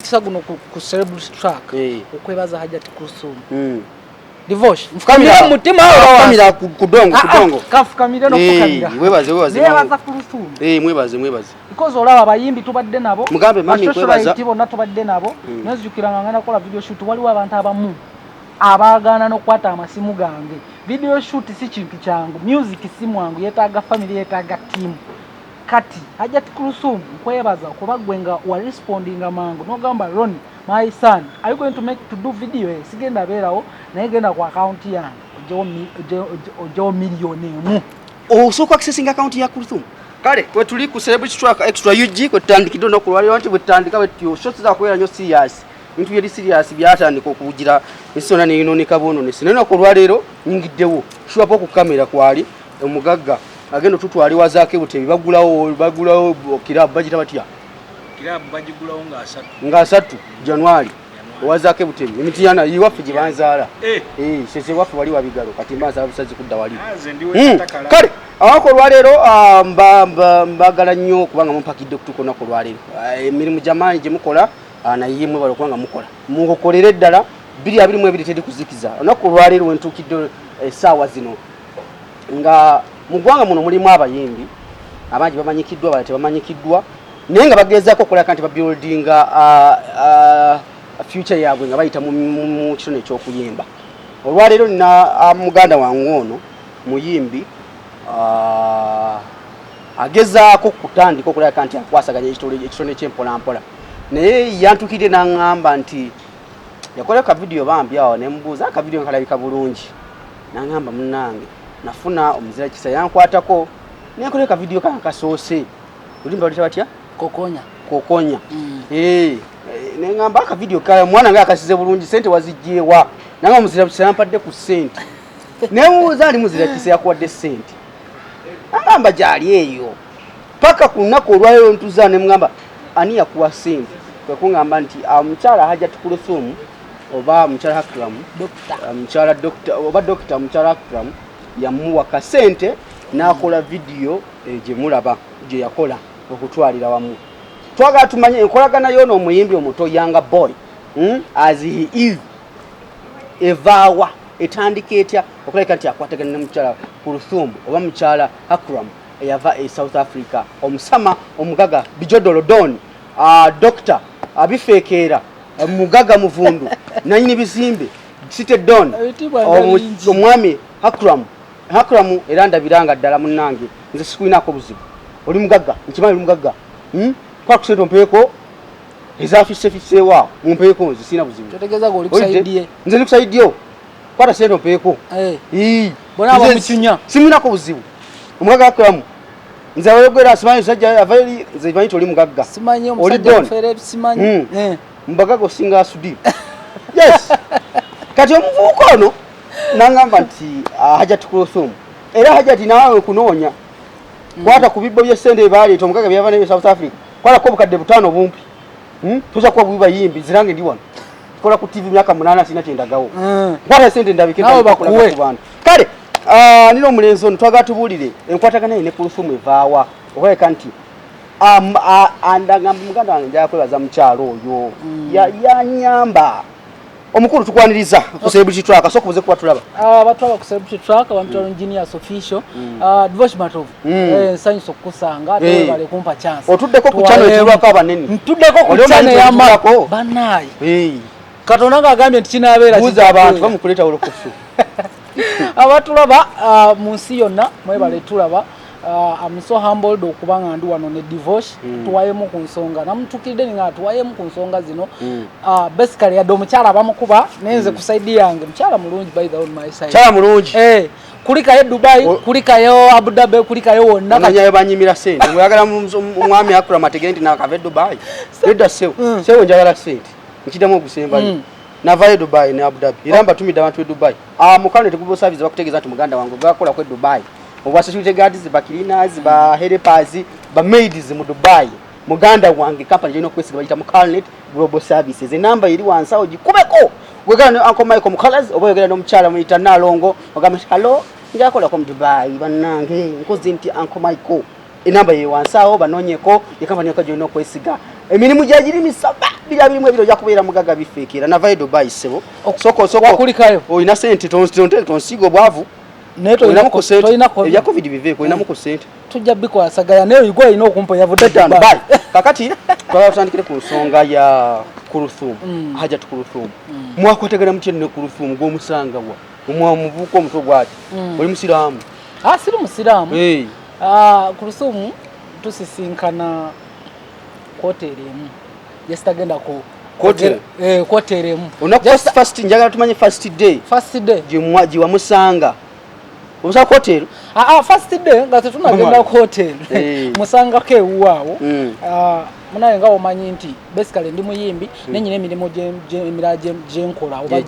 mukisa guno ku celebrity track okwebaza Hajati Kulthum divorce kamera mutima kamera kudongo kafukamira no fukamira webaze nebaza Kulthum mwebaze because olaba bayimbi tubadde nabo mugambe mami kwebaza tibo natubadde nabo nezijukira ngana kola video shoot waliwo abantu abamu abagana nokwata amasimu gange video shoot si kintu kyangu music si mwangu yetaaga family yetaaga team kati Hajati Kulthum kwebaza kuba gwenga wa responding amangu no gamba Ron my son are you going to do video sigenda berawo naye genda ku account yange ojo million osoka accessing account ya Kulthum kale kwe tuli ku celebrity track extra UG ko tandikiddo no kulwali wanti butandika betyo shots za kwera nyo serious into yeri serious byatandika okugira isona ne ino ne kabono ne sineno kulwalero nyingiddewo shuapo ku kamera kwali omugagga agendo tutwali wazake butebi bagulawo kirab bajita batya kirab bajigulawo nga 3 January wazake butebi emitiyana yiwafu jibanzaala sese wafu wali wabigalo kati mbaza abusazi kudda wali kale awako lwalero mbagala nnyo kubanga mumpakidde kutuko nako lwalero emirimu jamani je mukola na yimwe balo kubanga mukola mungokolere ddala 222 tedi kuzikiza nako lwalero wentukidde sawa zino nga mugwanga muno mulimu abayimbi abangi bamanyikiddwa balate bamanyikiddwa naye nga bagezaako okola kanti ba buildinga future yaabwe nga bayita mu kitone ekyokuyimba olwaleero nina muganda wange ono muyimbi agezaako kutandika okulaba kanti akwasaganya ekitone kyempolampola naye yantukidde n'aŋŋamba nti yakola ka video bambi awo ne mbuuza akavidiyo nkalabika bulungi n'aŋŋamba munnange nafuna omuzira kisa yankwatako nekola ka video kankasoose ulimba olita batya kokonya nengamba aka video kala mwana nga akasize bulungi sente wazijjewa nanga omuzira kisa yampadde ku sente nemuuza ali muzira kisa yakuwadde sente ngamba gyali eyo paka ku nnaku olwaleero ntuza ne mugamba ani yakuwa sente kwe kuŋŋamba nti omukyala Hajati Kulthum oba omukyala Hakram omukyala dokita omukyala Hakram yamuwa kasente nakola video gye mulaba gye yakola okutwalira wamu twagala tumanye enkolagana yono omuyimbi omuto younger boy as he is evawa etandika etya okuleka nti akwatagana ne mukyala Kulthum oba mukyala Hakram eyava South Africa omusama omugaga bijodolo don doctor abifeekera mugaga muvundu nanyini bizimbe site don omwami Hakram era ndabiranga ddala munnange nze sikuinako buzibu oli mugagga nkimanyi oli mugagga kwa kusento mpeko ezafise mumpeko nze sina buzibu totegeza go olikusaidiye nze ndikusaidiye kwata sento mpeko bona aba muchunya siminako buzibu omugagga Hakram nze ayogera simanyi sajja avali nze imanyi oli mugagga simanyi omusajja Ferep simanyi mbagaga osinga asudi yes kati omuvuuko ono nangamba nti Hajati Kulthum era Hajati nawe kunoonya kwata ku bibbo by'essente baaleeta omugaga byava ne South Africa kwala ko bukadde butano bumpi tuza kuba buba yimbi zirange ndi wano kola ku TV myaka 8 sina kyendagawo kwata essente ndabike nawe bakuwe kale nino omulenzi ono twagala tubulire enkwatagana ne Kulthum evaawa okweka nti andagamba muganda wange njala kwebaza mukyalo oyo yanyamba omukulu tukwaniriza ku celebrity track so kubuze kuba tulaba batwaba ku celebrity track abamutalo engineers official divorce matov nsanyi sokusanga bale kumpa chance otuddeko ku channel ekirwako abanene ntuddeko ku channel yamako banayi katonda ngagambye nti kinabeera buza abantu bamukuleta olokofu abatulaba mu nsi yonna mwebale tulaba I'm so humbled okubanga ndi wano ne divorce tuwayemu ku nsonga namutukidde nga tuwayemu ku nsonga zino basically yadde omukyala bamukuba nenze ku side yange mukyala mulungi by the on my side kyala mulungi kulikayo Dubai kulikayo Abu Dhabi kulikayo wonna kanyayo banyimira sente mwagala omwami Hakram ategende na kave Dubai edda sewo njagala sente nkiddamu okusemba navayo Dubai ne Abu Dhabi iramba tumidde abantu e Dubai mukane tekubo service bakutegeza nti muganda wange gakola ku Dubai obwa security guards ba cleaners ba helpers ba maids mu Dubai muganda wange company jino kwesiga bayita mu Carnet Global Services enamba iri wansawo gikubeko wegala ne Uncle Michael Mukalas oba wegala no mchala mu Itanalongo ogamba hello njakola ko mu Dubai banange nkozi nti Uncle Michael enamba ye wansawo banonyeko ye company yakajo no kwesiga emirimu gyagiri misaba bira birimu ebiro jakubeera mugaga bifeekera navayo Dubai sebo soko wakulikayo oyina sente tonsigo bwavu neto inako sente inako ebya covid biveeko inako sente tujja bikola sagaya nayo igwa ino okumpa yavudde Dubai kakati twatandikire ku nsonga ya Kurthum haja Kurthum mwakwategera mutye ne Kurthum gwomusanga wa omwamuvuko omutwe gwati oli musiramu siri musiramu Kurthum tusisinkana koteremu yestagenda ko koteremu just first njagala tumanye first day jimwaji wa musanga Usa hotel? First day ngate tunagenda ku hotel. Musanga ke uwawo. Munaye nga omanyi nti basically ndi muyimbi nenyine emirimo emiraje nkola oba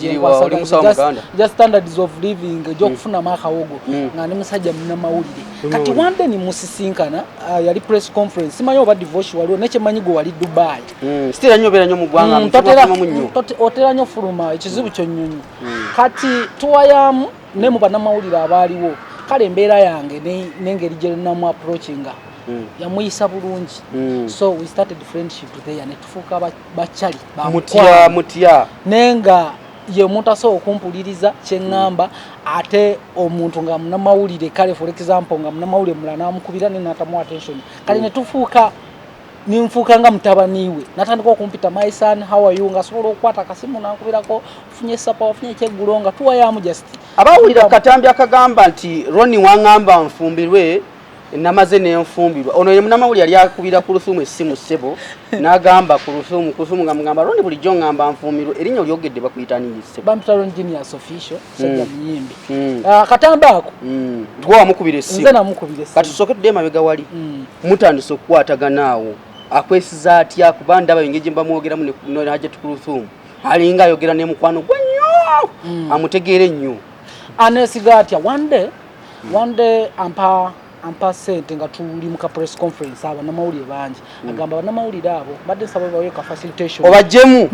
just standards of living gyokufuna makawogo nga ndi musajja muna mawulire. Kati one day ni musisinkana yali press conference simanyi oba divorce waliwo neche manyi go wali Dubai. Still anyobera nyo mugwanga otera nyo fuluma ekizibu kyonnyonyi. Kati tuwayamu ne mubana mawulire abaliwo kale embeera yange nengeri gye namu approachinga yamuyisa bulungi so we started friendship there ne tufuuka bachali mutya nenga ye omuntu asobola okumpuliriza kyeŋŋamba ate omuntu nga munamawulire kale for example nga munamawulire mulala namukubira nenatamu attention kale ne tufuuka ninfuuka nga mutabaniwe natandika okumpita my son how are you nga asobola okukwata akasimu nankubirako funye sapa wafunye ekyeggulo nga tuwayamu just abawulira katambi akagamba nti Roni wangamba nfumbirwe namaze nenfumbirwa ono ye munamawulire yali akubira ku Kurthum essimu sebo n'agamba Kurthum nga mugamba Roni bulijjo ngamba nfumbirwe erinnya lyogedde bakuyitaniye sebo Bampalana Genius official sajja muyimbi katambi ako gwe wamukubira essimu nze namukubira essimu kati sokedde emabega wali mutandise okukwataganaawo akwesiza atya kuba ndaba engeri mbamwogeramu ne Hajjat Kurthum alinga ayogera ne mukwano gwe nnyo amutegeere nnyo anesiga atya one day ampa sente nga tuli mu ka press conference aba namawulire bangi agamba banamawulire abo badde nsaba bawe ka facilitation obajjemu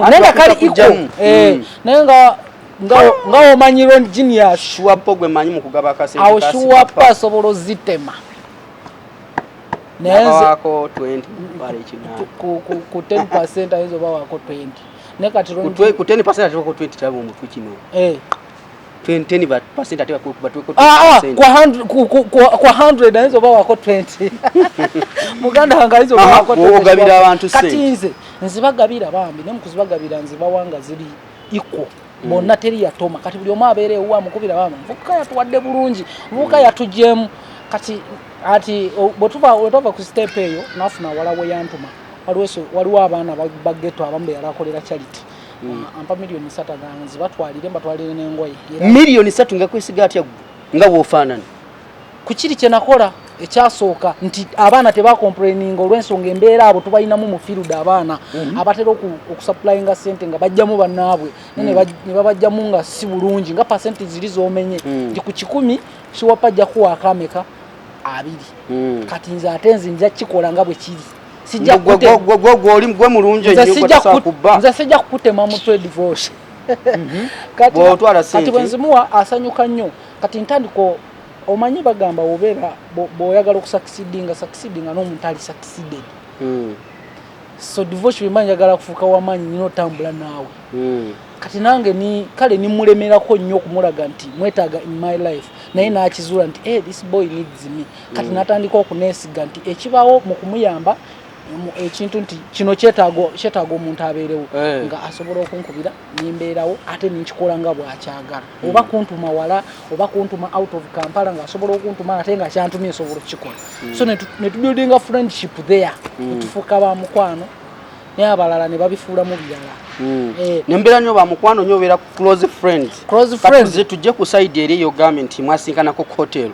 nenga kali iko nenga nga omanyiro Genius shuwapo gwe manyi mu kugaba akasente awo shuwapa sobolo zitema wako 20 bale china ku 10% ayizo ba wako 20 nekati ku 10% ati wako 20 tabo mu kino 20% ati wako batwe ko kwa 100 ayizo ba wako 20 muganda hanga ayizo ba wako 20 ogabira abantu se kati nze bagabira bambi nemukuzibagabira nze bawanga ziri iko bonna teri yatoma kati buli omabere uwa mukubira bambi mvuka yatuwadde bulungi mvuka yatujemu kati ati botova ku step eyo nafuna walawe yantuma waliwo abaana bageto abambe yalakolera charity ampa million 3 ganzi batwalire n'engoye million 3 ngakwesiga atya nga wofaanana kukiri kye nakola ekyasooka nti abaana tebakomplaininga olw'ensonga embeera abo tubayinamu mu field abaana abatera okusupplyinga sente nga bajjamu bannaabwe ne babajjamu nga si bulungi nga percent ziri zoomenye nti ku 10 kiwapa ajja kuwaako ameka 2 kati nze ate nja kikola nga bwe kiri sijja oli gwe mulungi ennyo tasakuba nze sijja kukutema mutwe divorce kati bwenzimuwa asanyuka nnyo kati ntandiko omanyi bagamba obeera bw'oyagala okusucceedinga n'omuntu ali succeeded so divorce bimanyi njagala kufuuka wamaanyi nina otambula naawe kati nange kale nimulemerako nnyo okumulaga nti mwetaaga in my life naye n'akizuula nti this boy needs me kati natandika okuneesiga nti ekibaawo mu kumuyamba ekintu nti kino kyetaaga omuntu abeerewo nga asobola okunkubira nimbeerawo ate ninkikola nga bw'akyagala oba kuntuma wala oba kuntuma out of Kampala nga asobola okuntuma ate nga kyantumye nsobola okukikola so netubuildinga friendship there netufuuka ba mukwano naye abalala ne babifuulamu birala nembeera nyo ba mukwano nyo obeera close friends kati tujje ku side eri eyo gambe nti mwasinkanako ku hotel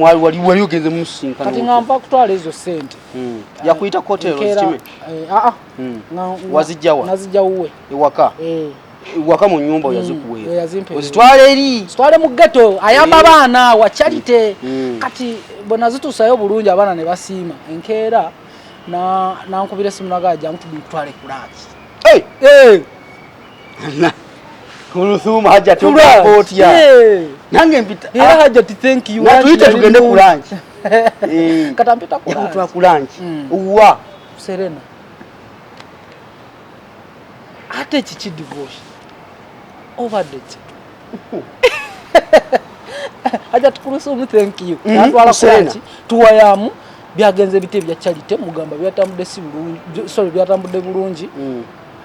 wali ogenze musinkana kati nga mpa kutwala ezo sente yakuyita ku hotel ozikime wazijjawa nazijjawuwe ewaka mu nyumba yazikuweera ozitwala eri zitwale mu ghetto ayamba abaana wa charity kati bwe nazituusayo bulungi abaana ne basiima enkeera nankubira esimu nagaja mutubitwale kulanchi Kurthum Hajjat otya nange mpita Hajjat thank you natuyite tugende kulanchi kata mpita kulanchi uwa Serena ate kiki divorce obadde ki aja tukulusumu thank you natwala kulaki tuwayamu byagenze bite bya charity mugamba byatambudde si bulungi sorry byatambudde bulungi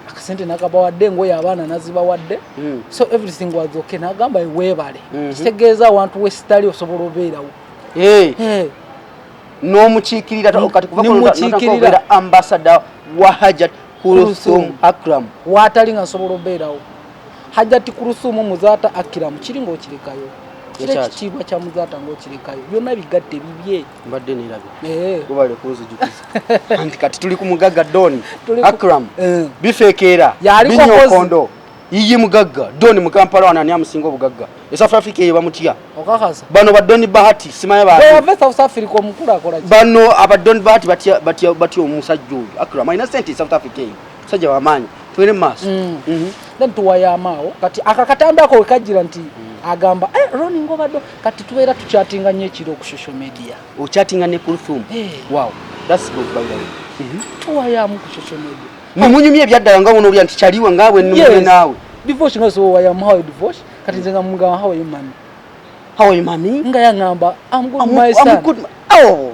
akasente nakabawadde ngoye abaana nazibawadde so everything was okay nagamba webale kitegeeza abantu westali osobola obeerawo n'omukiikirira kati kuva ambassador wa Hajat Kulthum Akram watali nga nsobola obeerawo Hajat Kulthum Muzata Akram kiri ng'okirekayo kile kitiibwa kya Muzata ng'okirekayo byonna bigadde bibye mbadde neerabye kubale kunzijukiza anti kati tuli ku mugagga Don Akram bifeekeera binyokondo yiyi mugagga Don mu Kampala wana ani amusinga obugagga South Africa ye bamutya okakasa bano badoni bahati simaya ba bava South Africa omukula akola ki bano abadoni bahati batya omusajja oyo Akram ayina sente South Africa eyo musajja wamaanyi twere maaso then tuwayamaawo kati akakatambako wekajira nti agamba Ronnie ngobaddo kati tubeera tuchatinga nnyo ekiro ku social media ochatinga ne Kulthum wow that's good by the way tuwayamu ku social media nimunyumye ebyaddala nga wono bya nti chaliwa ngawe nnumwe naawe divorce ngaso wayamu how divorce kati nzenga mugamba how you mami how you mami nga yangamba I'm good my son I'm good oh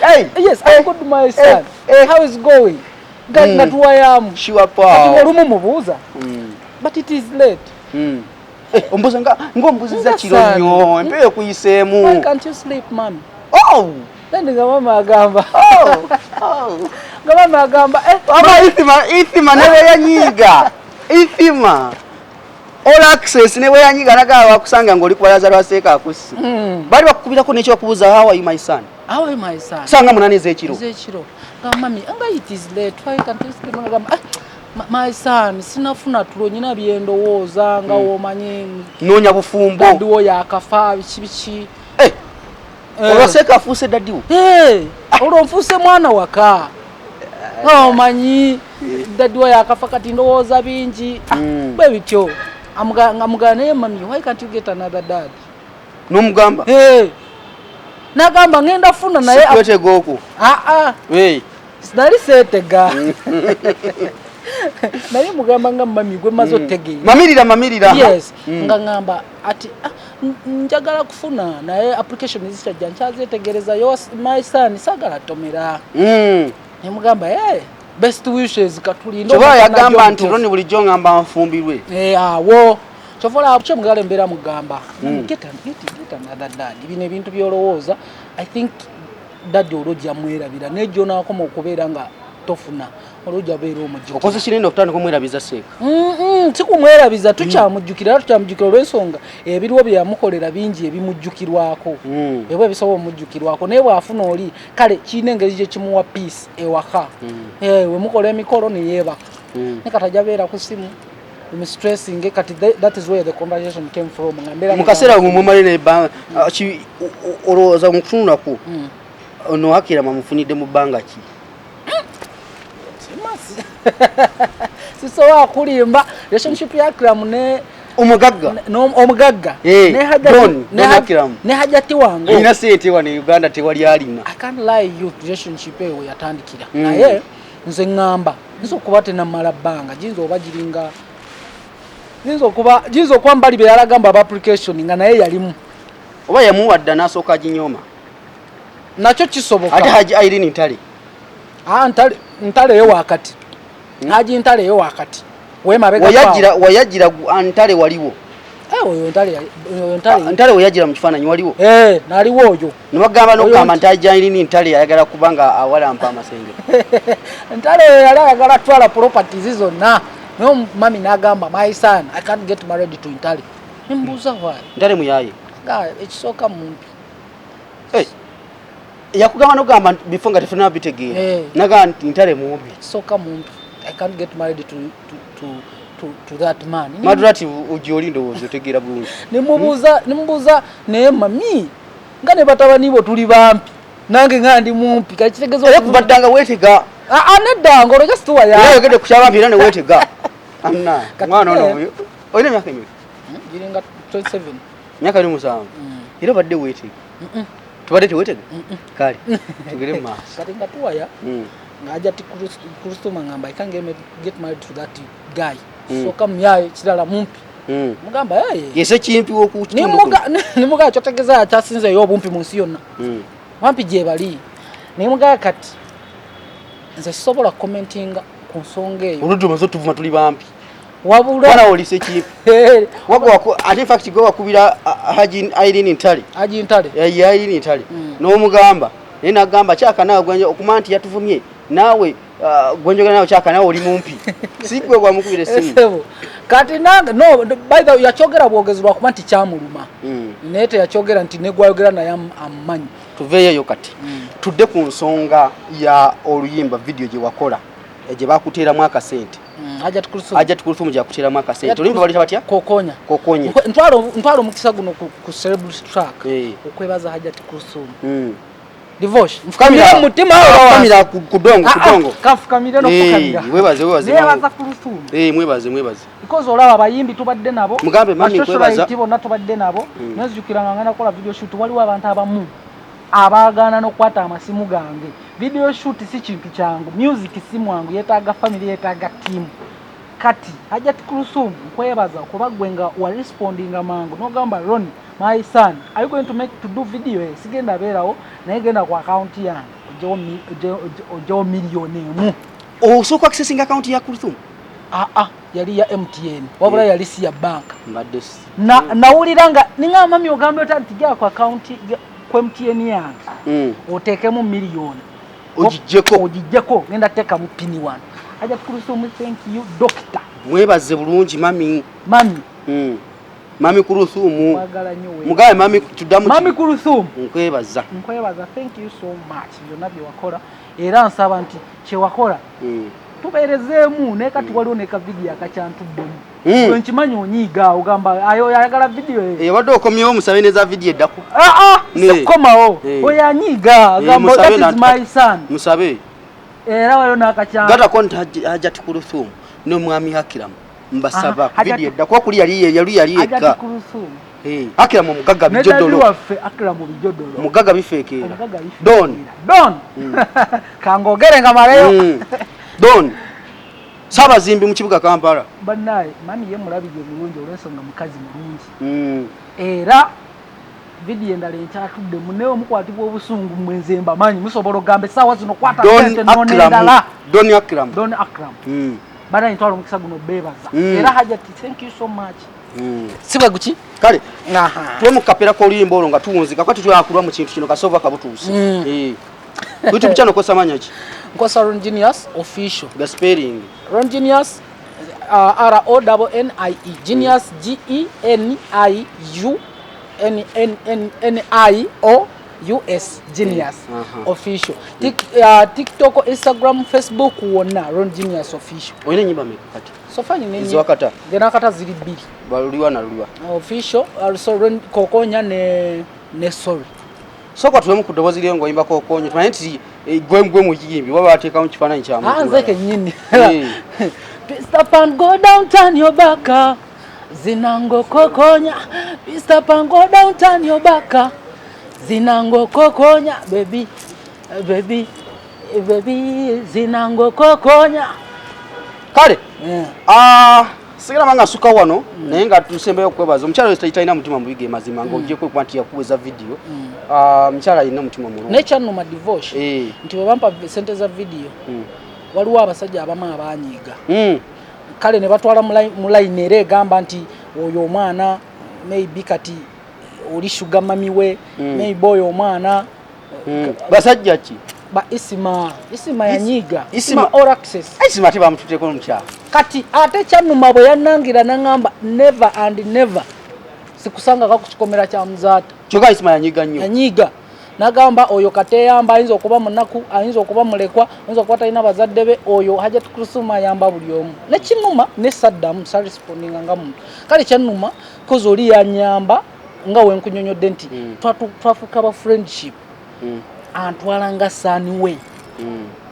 hey yes I'm good my son how is going nga tuwayamu sure pa kati olumu mubuuza but it is late ombuza ngombuziza kiro nnyo empeyo kuyiseemu why can't you sleep mami then nga mama agamba nga mama agamba mama ithima newe yanyiga ithima all access newe yanyiga naga bakusanga ngoli kubalaza lwaseeka akusi bali bakukubirako n'ekyo bakubuza how are you my son sanga munanize ekiro nga mami anga it is late why can't you sleep agamba my son sinafuna tulo nyina byendowooza nga womanyi nonya bufumbo ndiwo yakafa biki olwaseka afuuse daddiwo olwo nfuuse mwana waka omanyi daddiwo yakafa kati ndowooza bingi bwe bityo amugana naye mami why can't you get another dad n'omugamba nagamba ngenda funa naye wetegoko sinali seetega naye mugamba nga mami gwe maze otegeera mamirira yes nga ngamba ati njagala kufuna naye application zitajja nkyazetegereza yo my son sagala tomera ne mugamba best wishes katulindo choba yagamba nti Ronnie bulijjo ngamba nfumbirwe awo chovola abuche mugale mbera mugamba get another dad bine bintu byolowooza I think dad olojja mwerabira nejo nakoma okubeera nga tofuna olojja beera omujjo okoze kinene okutandika omwerabiza seeka sikumwerabiza tukyamujjukira olw'ensonga ebiriwo bye yamukolera bingi ebimujjukirwako ebyo ebisobola omujjukirwako naye bw'afuna oli kale kiina engeri gye kimuwa peace ewaka we mukola emikolo ne yeebaka ne kati ajja beera ku simu stressing kati that is where the conversation came from mukaseera mumumale nebanga olowooza mukutunulako ono Akira mamufunidde mu bbanga ki sisobola kulimba relationship ya Akram ne omugagga ne Hajati wange ina sente wa ne Uganda tewali alina I can't lie you relationship eyo yatandikira naye nze ngamba nso kuba tena mala bbanga jinzo oba jiringa jinzo kwa mbali be yalagamba aba application nga naye yalimu oba yamuwadda nasooka ginyoma nakyo kisoboka ate Haji Irene ntale yo wakati Haji ntale yo wakati wemabega wayagira ntale waliwo oyo ntale wayagira mu kifaananyi waliwo naliwo oyo nibagamba n'okugamba nti Haji Irene ntale yayagala kubanga awalampa amasenge ntale yali ayagala twala properties zonna no mami nagamba my son I can't get married to ntale mbuza why ntale muyaye ekisooka muntu yakugamba n'okugamba before nga tefuna bitegeera naga nti ntale mubi ekisooka muntu I can't get married to that man madrati ujoli ndowooza otegeera bulungi nimubuuza naye mami nga ne batabani bo tuli bampi nange nga ndi mumpi kale kitegeeza okubaddanga weetega neddango olwo just wayayogedde ku kyabampi era ne weetega amna mwana ono oyo olina emyaka emeka giringa 27 myaka 7 era badde weetega tubadde teweetega kale tugere mu maaso kati nga tuwaya ngajati Kurusuma ngamba I can't get married to that guy so come yaye kirala mumpi mugamba yaye yese kimpi wokutundu nimuga chotegeza atasinze yo bumpi munsi yonna wampi je bali nimuga kati nze sobola commenting ku nsonga eyo oludu mazo tuvuma tuli bampi wabula wala olise kimpi wako in fact go wakubira haji Irene Ntale ya Irene Ntale no mugamba nina gamba chaka nawe gwenje okumanti yatuvumye nawe gwenjogana nawe chaka nawe oli mumpi sikwe kwa mukubire simu kati nanga no by the way yachogera bwogezerwa kumanti kyamuluma nete yachogera nti negwayogera naye amanyi tuveyeyo kati tudde ku nsonga ya oluyimba video gye wakola eje bakutera mwaka sente aja tukurusumu gya kutera mwaka sente oluyimba bali batya kokonya ntwalo mukisa guno ku celebrity track okwebaza haja tukurusumu divorce mfukamira mutima kamera kudongo kafukamira no fukamira webaze nebaza kurusumu mwebaze because olaba bayimbi tubadde nabo mugambe mami kwebaza tibona tubadde nabo nezijukira ngana kola video shoot waliwo abantu abamu abagana nokwata amasimu gange video shoot si kintu kyangu music si mwangu yetaaga family yetaaga team kati haja tukurusumu kwebaza kuba gwenga wa responding mangu no gamba Ron my son are you going to do video sigenda berawo naye genda ku account yange ojo million osoka accessing account ya Kurusumu yali ya MTN wabula yali si ya bank mbadde nawuliranga ninga mami ogambe otati gya ku account ku MTN yange otekemu million ojijeko ngenda teka mu pini one aja Kurusumu thank you doctor mwebaze bulungi mami mami Kurusumu mugaye mami tudamu mami Kurusumu nkwebaza thank you so much byonna bye wakola era nsaba nti kye wakola tubeerezeemu naye kati waliwo neka video akacyantuddemu nkimanyi onyiiga ogamba ayo ayagala video wadde okomyewo musabe neza video eddako sekukomawo oyo anyiiga agamba that is my son musabe era waliwo n'akacyantu gatako nti haja Kurusumu n'omwami Hakiramu mbasaba video eddako okuli yali eka Hakiramu mugaga bijodolo waffe Hakiramu bijodolo mugaga bifeekera don kangogere nga maleyo don saba zimbi mu kibuga Kampala bannaye mami ye mulabije bulungi olwensonga mukazi mulungi era video endala enkyatudde munewo mukwatibwa obusungu mwenzemba manyi musobola ogambe sawa zino kwata sente nonendala don Hakiramu bannaye ntwala omukisa guno beebaza era hajati thank you so much sibwe guki kale tuwe mukapera ko oluyimba olwo nga tuwunzika kwati twakulwa mu kintu kino kasova kabutuusi YouTube channel kosa manya ki nkosa Ron Genius official spelling Ron Genius RONNIE Genius GENIUS Genius official TikTok Instagram Facebook wonna Ron Genius official oyine nyimba mekati sofanye nini ziwakata gena kata ziri bili baluliwa na luliwa official also Ron kokonya ne sorry soko tuwemu kudobozi lyengo imba kokonyo tumanyi nti gwemgwe mu kiyimbi waba ateka mu kifaananyi kya muntu nzeke nyini Mr. Pan go down turn your back zinango kokonya Mr. Pan go down turn your back zinango kokonya baby zinango kokonya kale sigala manga suka wano naye nga tusembeyo okwebaza omukyala talina mutima mubige mazima nga ojjeko kwanti yakuweza video omukyala alina mutima mulungi nekyannuma divorce nti bwe bampa sente za video waliwo abasajja abamu abanyiiga kale ne batwala mu line era egamba nti oyo omwana maybe kati oli sugar mami we maybe oyo omwana basajja ki ba isima yanyiga isima all access isima ati bamututeko omukyala kati ate kyannuma bwe yanangira nangamba never and never sikusanga kakukikomera kya Muzata kyoka isima yanyiga nnyo yanyiga nagamba oyo kateyamba ayinza okuba munaku ayinza okuba mulekwa ayinza okuba talina bazadde be oyo haja Kurusumu ayamba buli omu nekinuma ne Saddam sa responding nga muntu kale kyannuma kozi oli yanyamba nga wenkunyonyodde nti twafuka ba friendship antwala nga sani we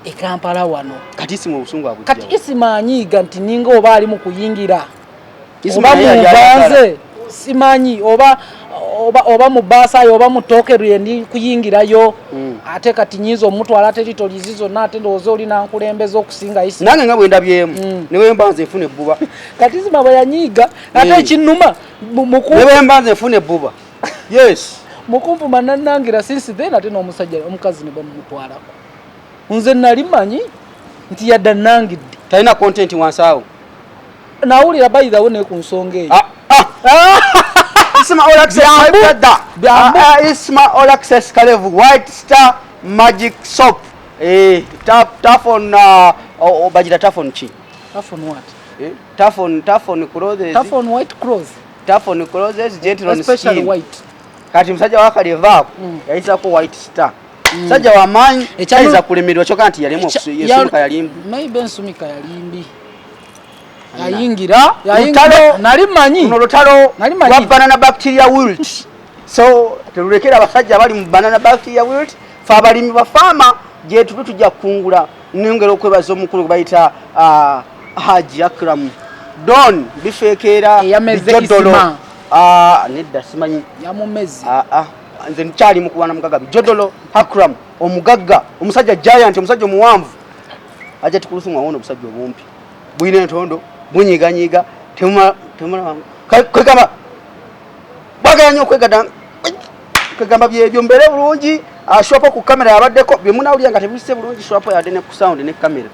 e Kampala wano kati isimu obusungu abujja kati isima anyiga nti ninga oba ali mu kuyingira isima mubanze simanyi oba oba mu baasayo oba mu tooke ndi kuyingirayo ate kati nyiza omutwala territories zonna ate ndowooza oli nankulembeza okusinga isi nange nga bwe ndabyemu ne bwe mbanze nfuna ebbuba kati zima bwe yanyiiga ate ekinnuma ne bwe mbanze nfuna ebbuba yes mukumpuma nannangira since then ate n'omusajja omukazi ne bamutwalako nze nali manyi nti yadda nangidde talina content wansaawo nawulira bayidawo ne ku nsonga eyo Isma All Access my brother Isma All Access Kalevu White Star Magic Soap tap on bajira tap on chi tap on what tap on clothes tap on white clothes tap on clothes gentle on especially skin white kati msajja wakalevako yaisa ko White Star sajja wa manyi chaiza kulemerwa choka anti yalimo yesumika yalimbi maybe nsumika yalimbi yayingira nali manyi uno lutalo wa banana bacteria wilt so tulekera abasajja bali mu banana bacteria wilt fa abalimi ba farmer je tujja kungula nengero okwebaza omukulu bayita Haji Akram don bifekera bijodolo nedda simanyi yamumezi nze nkyali mukuwana mugaga bijodolo Akram omugagga omusajja giant omusajja omuwanvu aje tukulusumwa wono obusajja obumpi bwine entondo bunyiganyiga temula kwegamba bagala nnyo kwegamba byebyo mbere bulungi ashwapo ku kamera yabaddeko byemunawulira nga tebise bulungi shwapo yadde ne ku sound ne kamera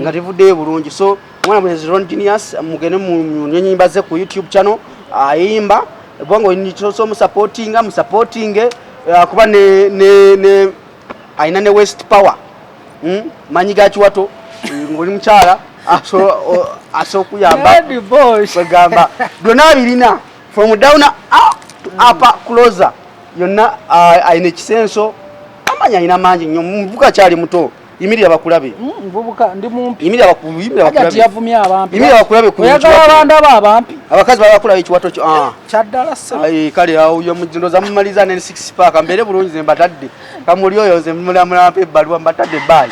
nga tevuddeyo bulungi so mwana mwezi Ron Genius mugene mu nyimba ze ku YouTube channel ayimba bongo nitoso musupporting kuba ne aina ne West Power manyiga chiwato ngoli mchala aso kuyamba kwegamba byonna birina from down up closer yonna aine kisenso amanya ina manji nnyo mvuka cyali muto imirira bakulabe mvubuka ndi mumpi imirira bakulabe ati yavumya abampi imirira bakulabe ku oyagala abanda abampi abakazi babakulabe kiwato kyaddala se kale awo yo mujindo za mmaliza ne 6 pack mbere bulungi zembatadde kamuli oyo ze mulamula pe balwa mbatadde bayi